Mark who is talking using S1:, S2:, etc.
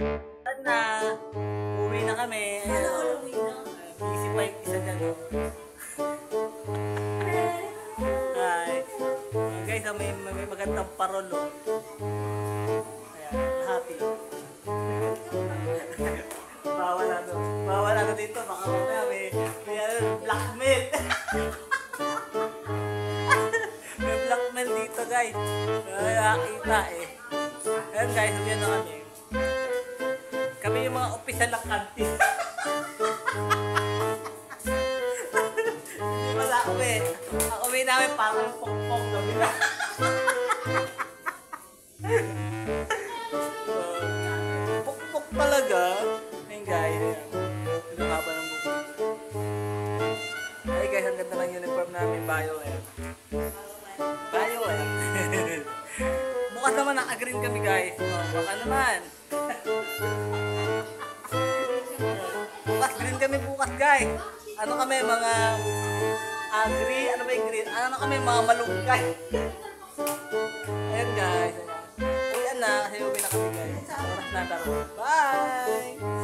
S1: Saan na? Uwi na kami. Ayan, busy pa yung isa dyan. Hi. Guys, may magandang parol. Ayan, happy. Bawal ano dito. Baka mamaya may blackmail. May blackmail dito guys. Nakakita eh. Ayan guys, sabihan na kami. Kami yung mga opisyal ng kantin. Hindi wala kami. Ang uwi namin parang pong-pong kami na. Pok-pok talaga. Ayun guys. Ito haba ng buko. Ay guys, ang ganda ng uniform namin. Violet. Violet. Bukas naman naka-green kami guys. Baka naman. Bukas green kami bukas guys. Ano kami mga agri, ano ba yung green? Ano kami mga malunggay. Ayan guys. Uwian na kasi uwi na kami guys. Oras na taro. Bye!